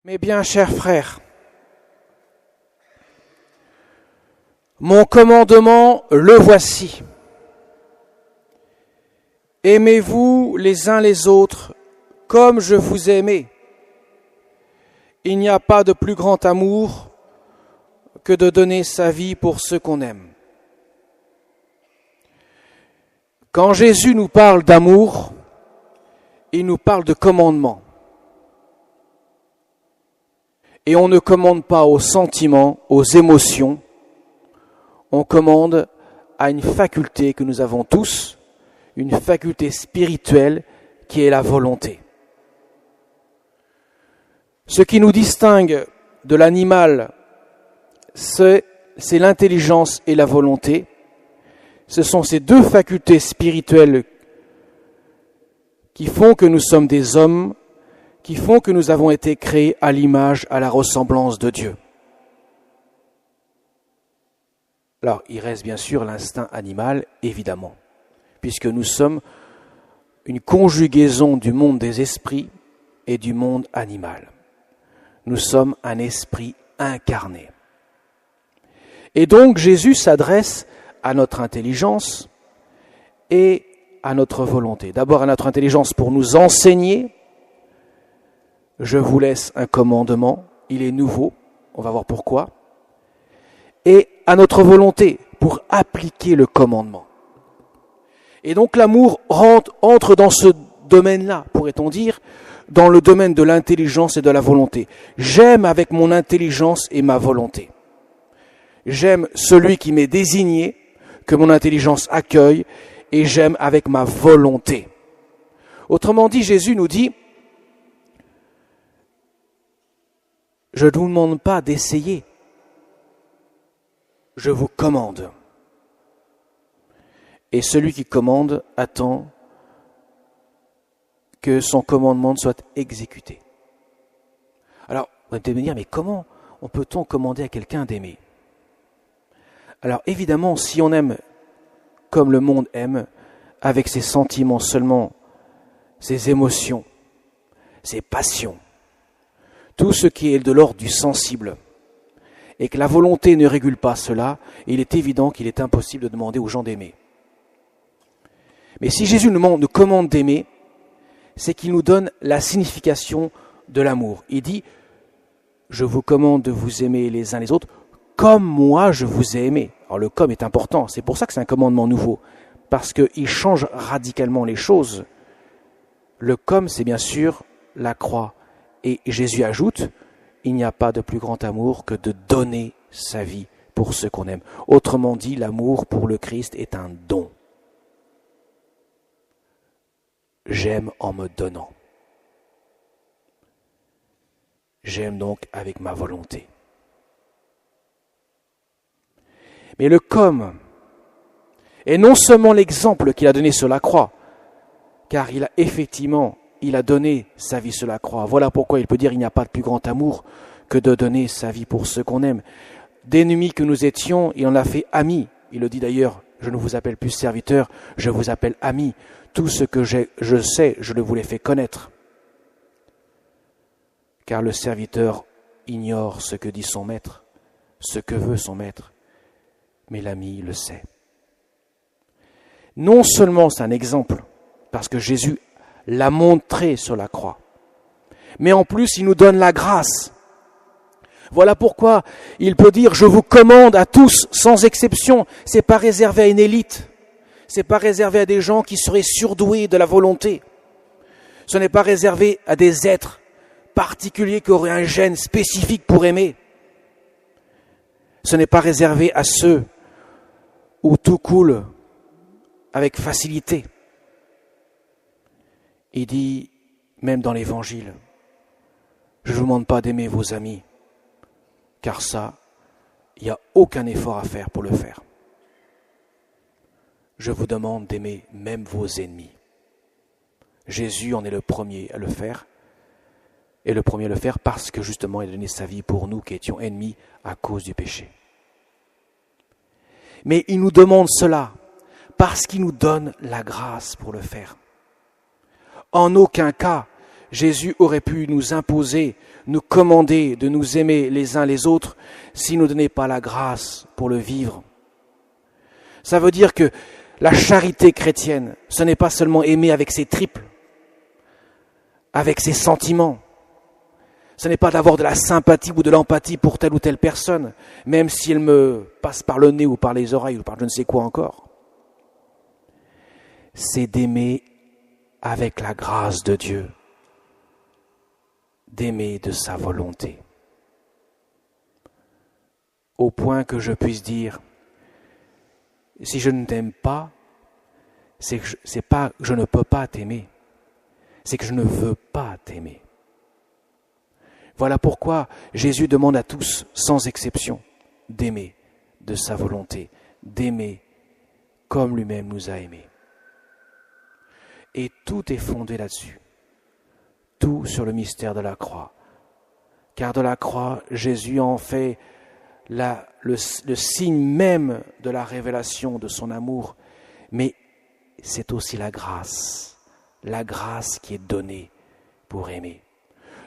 Mes bien chers frères, mon commandement, le voici. Aimez-vous les uns les autres comme je vous ai aimé. Il n'y a pas de plus grand amour que de donner sa vie pour ceux qu'on aime. Quand Jésus nous parle d'amour, il nous parle de commandement. Et on ne commande pas aux sentiments, aux émotions, on commande à une faculté que nous avons tous, une faculté spirituelle qui est la volonté. Ce qui nous distingue de l'animal, c'est l'intelligence et la volonté. Ce sont ces deux facultés spirituelles qui font que nous sommes des hommes, qui font que nous avons été créés à l'image, à la ressemblance de Dieu. Alors, il reste bien sûr l'instinct animal, évidemment, puisque nous sommes une conjugaison du monde des esprits et du monde animal. Nous sommes un esprit incarné. Et donc, Jésus s'adresse à notre intelligence et à notre volonté. D'abord à notre intelligence pour nous enseigner. Je vous laisse un commandement, il est nouveau, on va voir pourquoi. Et à notre volonté pour appliquer le commandement. Et donc l'amour entre dans ce domaine-là, pourrait-on dire, dans le domaine de l'intelligence et de la volonté. J'aime avec mon intelligence et ma volonté. J'aime celui qui m'est désigné, que mon intelligence accueille, et j'aime avec ma volonté. Autrement dit, Jésus nous dit, je ne vous demande pas d'essayer, je vous commande. Et celui qui commande attend que son commandement soit exécuté. Alors, vous allez me dire, mais comment peut-on commander à quelqu'un d'aimer ? Alors évidemment, si on aime comme le monde aime, avec ses sentiments seulement, ses émotions, ses passions, tout ce qui est de l'ordre du sensible, et que la volonté ne régule pas cela, il est évident qu'il est impossible de demander aux gens d'aimer. Mais si Jésus nous commande d'aimer, c'est qu'il nous donne la signification de l'amour. Il dit, je vous commande de vous aimer les uns les autres, comme moi je vous ai aimé. Alors le comme est important, c'est pour ça que c'est un commandement nouveau, parce qu'il change radicalement les choses. Le comme, c'est bien sûr la croix. Et Jésus ajoute, il n'y a pas de plus grand amour que de donner sa vie pour ceux qu'on aime. Autrement dit, l'amour pour le Christ est un don. J'aime en me donnant. J'aime donc avec ma volonté. Mais le comme est non seulement l'exemple qu'il a donné sur la croix, car il a donné sa vie sur la croix. Voilà pourquoi il peut dire il n'y a pas de plus grand amour que de donner sa vie pour ceux qu'on aime. D'ennemis que nous étions, il en a fait amis. Il le dit d'ailleurs, je ne vous appelle plus serviteur, je vous appelle ami. Tout ce que je sais, je le vous l'ai fait connaître. Car le serviteur ignore ce que dit son maître, ce que veut son maître, mais l'ami le sait. Non seulement c'est un exemple, parce que Jésus l'a montré sur la croix, mais en plus il nous donne la grâce. Voilà pourquoi il peut dire « Je vous commande à tous, sans exception ». C'est pas réservé à une élite, c'est pas réservé à des gens qui seraient surdoués de la volonté. Ce n'est pas réservé à des êtres particuliers qui auraient un gène spécifique pour aimer. Ce n'est pas réservé à ceux où tout coule avec facilité. Il dit, même dans l'Évangile, je ne vous demande pas d'aimer vos amis, car ça, il n'y a aucun effort à faire pour le faire. Je vous demande d'aimer même vos ennemis. Jésus en est le premier à le faire, et le premier à le faire parce que justement il a donné sa vie pour nous qui étions ennemis à cause du péché. Mais il nous demande cela parce qu'il nous donne la grâce pour le faire. En aucun cas, Jésus aurait pu nous imposer, nous commander de nous aimer les uns les autres s'il ne nous donnait pas la grâce pour le vivre. Ça veut dire que la charité chrétienne, ce n'est pas seulement aimer avec ses tripes, avec ses sentiments. Ce n'est pas d'avoir de la sympathie ou de l'empathie pour telle ou telle personne, même si elle me passe par le nez ou par les oreilles ou par je ne sais quoi encore. C'est d'aimer avec la grâce de Dieu, d'aimer de sa volonté. Au point que je puisse dire, si je ne t'aime pas, c'est pas que je ne peux pas t'aimer, c'est que je ne veux pas t'aimer. Voilà pourquoi Jésus demande à tous, sans exception, d'aimer de sa volonté, d'aimer comme lui-même nous a aimés. Et tout est fondé là-dessus. Tout sur le mystère de la croix. Car de la croix, Jésus en fait le signe même de la révélation de son amour, mais c'est aussi la grâce qui est donnée pour aimer.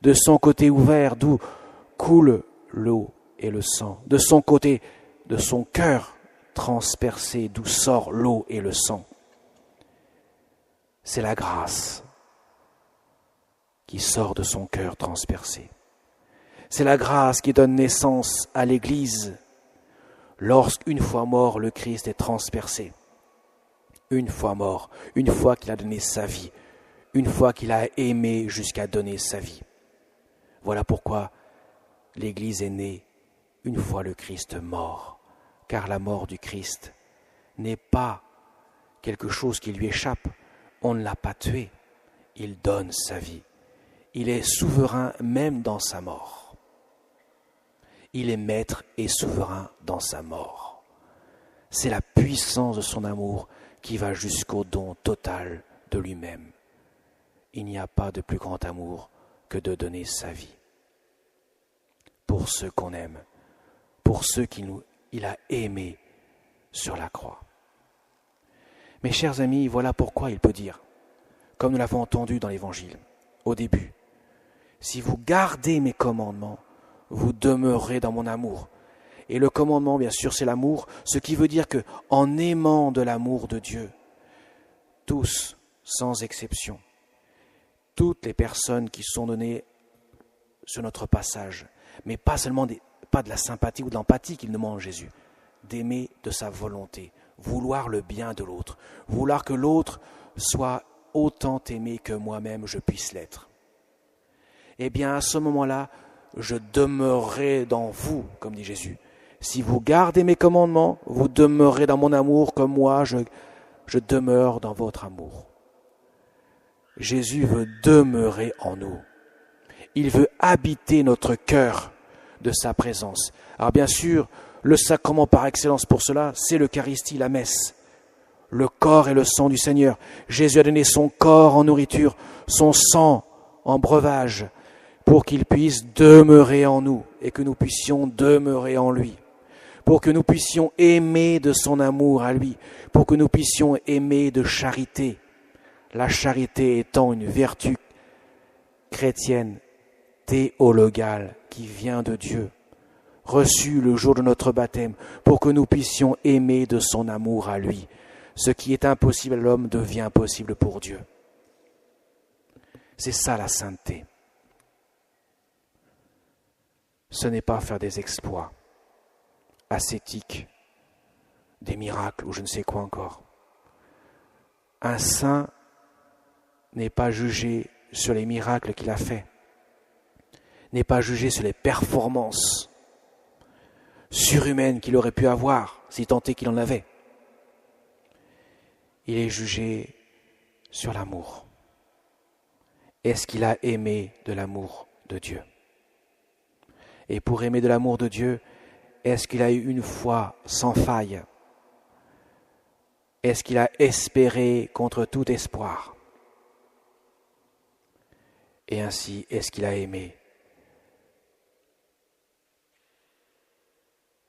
De son côté ouvert, d'où coule l'eau et le sang. De son côté, de son cœur transpercé, d'où sort l'eau et le sang. C'est la grâce qui sort de son cœur transpercé. C'est la grâce qui donne naissance à l'Église lorsqu'une fois mort, le Christ est transpercé. Une fois mort, une fois qu'il a donné sa vie, une fois qu'il a aimé jusqu'à donner sa vie. Voilà pourquoi l'Église est née une fois le Christ mort, car la mort du Christ n'est pas quelque chose qui lui échappe. On ne l'a pas tué, il donne sa vie. Il est souverain même dans sa mort. Il est maître et souverain dans sa mort. C'est la puissance de son amour qui va jusqu'au don total de lui-même. Il n'y a pas de plus grand amour que de donner sa vie. Pour ceux qu'on aime, pour ceux qu'il a aimés sur la croix. Mes chers amis, voilà pourquoi il peut dire, comme nous l'avons entendu dans l'Évangile, au début, « Si vous gardez mes commandements, vous demeurerez dans mon amour. » Et le commandement, bien sûr, c'est l'amour, ce qui veut dire qu'en aimant de l'amour de Dieu, tous, sans exception, toutes les personnes qui sont données sur notre passage, mais pas seulement pas de la sympathie ou de l'empathie qu'il demande Jésus, d'aimer de sa volonté, vouloir le bien de l'autre, vouloir que l'autre soit autant aimé que moi-même je puisse l'être. Eh bien, à ce moment-là, je demeurerai dans vous, comme dit Jésus. Si vous gardez mes commandements, vous demeurez dans mon amour comme moi, je demeure dans votre amour. Jésus veut demeurer en nous. Il veut habiter notre cœur de sa présence. Alors bien sûr, le sacrement par excellence pour cela, c'est l'Eucharistie, la messe. Le corps et le sang du Seigneur. Jésus a donné son corps en nourriture, son sang en breuvage, pour qu'il puisse demeurer en nous et que nous puissions demeurer en lui. Pour que nous puissions aimer de son amour à lui, pour que nous puissions aimer de charité. La charité étant une vertu chrétienne, théologale, qui vient de Dieu, reçue le jour de notre baptême, pour que nous puissions aimer de son amour à lui. Ce qui est impossible à l'homme devient possible pour Dieu. C'est ça la sainteté. Ce n'est pas faire des exploits ascétiques, des miracles ou je ne sais quoi encore. Un saint n'est pas jugé sur les miracles qu'il a faits, n'est pas jugé sur les performances surhumaines qu'il aurait pu avoir, si tant est qu'il en avait. Il est jugé sur l'amour. Est-ce qu'il a aimé de l'amour de Dieu? Et pour aimer de l'amour de Dieu, est-ce qu'il a eu une foi sans faille? Est-ce qu'il a espéré contre tout espoir? Et ainsi, est-ce qu'il a aimé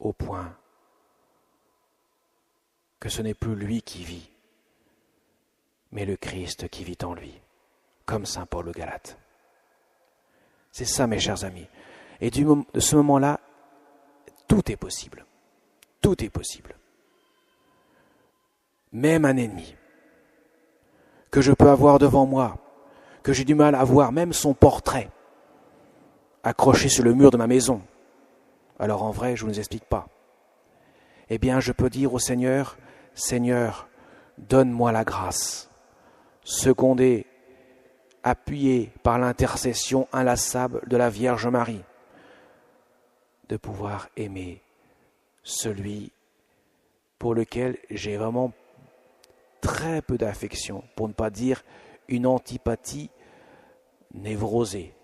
au point que ce n'est plus lui qui vit, mais le Christ qui vit en lui, comme saint Paul aux Galates. C'est ça, mes chers amis. Et de ce moment-là, tout est possible. Tout est possible. Même un ennemi que je peux avoir devant moi, que j'ai du mal à voir, même son portrait accroché sur le mur de ma maison. Alors en vrai, je ne vous explique pas. Eh bien, je peux dire au Seigneur, Seigneur, donne-moi la grâce, secondée, appuyée par l'intercession inlassable de la Vierge Marie, de pouvoir aimer celui pour lequel j'ai vraiment très peu d'affection, pour ne pas dire une antipathie névrosée,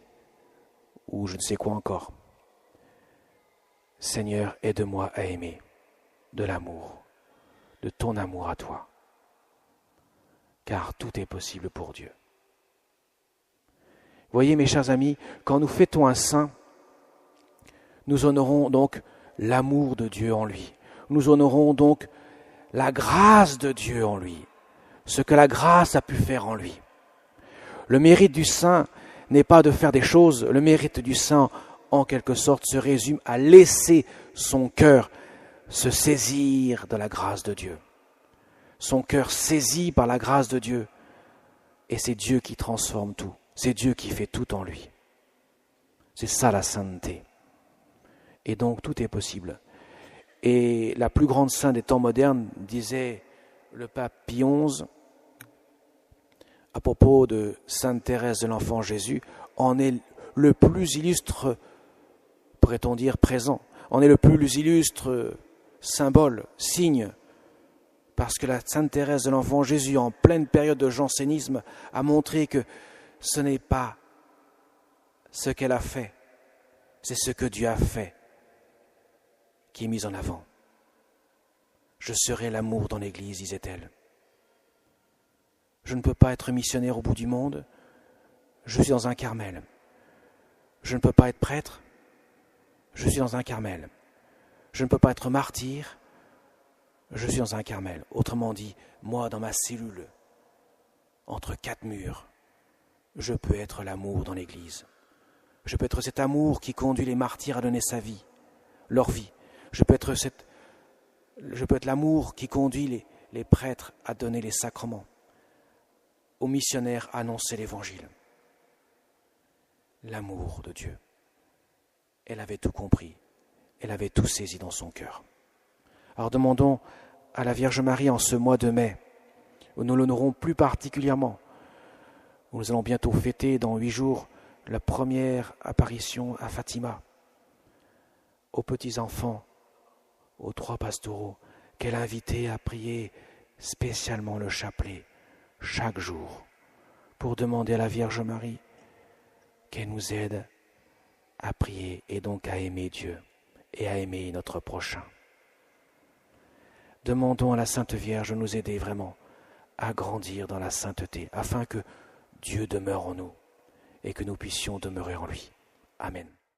ou je ne sais quoi encore. Seigneur, aide-moi à aimer de l'amour, de ton amour à toi, car tout est possible pour Dieu. Voyez, mes chers amis, quand nous fêtons un saint, nous honorons donc l'amour de Dieu en lui. Nous honorons donc la grâce de Dieu en lui, ce que la grâce a pu faire en lui. Le mérite du saint n'est pas de faire des choses, le mérite du saint, en quelque sorte, se résume à laisser son cœur se saisir de la grâce de Dieu. Son cœur saisi par la grâce de Dieu, et c'est Dieu qui transforme tout, c'est Dieu qui fait tout en lui. C'est ça la sainteté. Et donc tout est possible. Et la plus grande sainte des temps modernes, disait le pape Pie XI, à propos de Sainte Thérèse de l'Enfant Jésus, en est le plus illustre, pourrait-on dire, présent, en est le plus illustre symbole, signe, parce que la Sainte Thérèse de l'Enfant Jésus, en pleine période de jansénisme, a montré que ce n'est pas ce qu'elle a fait, c'est ce que Dieu a fait qui est mis en avant. Je serai l'amour dans l'Église, disait-elle. Je ne peux pas être missionnaire au bout du monde, je suis dans un Carmel. Je ne peux pas être prêtre, je suis dans un Carmel. Je ne peux pas être martyr, je suis dans un Carmel. Autrement dit, moi, dans ma cellule, entre quatre murs, je peux être l'amour dans l'Église. Je peux être cet amour qui conduit les martyrs à donner sa vie, leur vie. Je peux être l'amour qui conduit les prêtres à donner les sacrements, aux missionnaires à annoncer l'Évangile. L'amour de Dieu. Elle avait tout compris, elle avait tout saisi dans son cœur. Alors demandons à la Vierge Marie en ce mois de mai, où nous l'honorons plus particulièrement, où nous allons bientôt fêter dans 8 jours la première apparition à Fatima, aux petits-enfants, aux 3 pastoraux, qu'elle a invités à prier spécialement le chapelet chaque jour, pour demander à la Vierge Marie qu'elle nous aide à prier et donc à aimer Dieu et à aimer notre prochain. Demandons à la Sainte Vierge de nous aider vraiment à grandir dans la sainteté, afin que Dieu demeure en nous et que nous puissions demeurer en lui. Amen.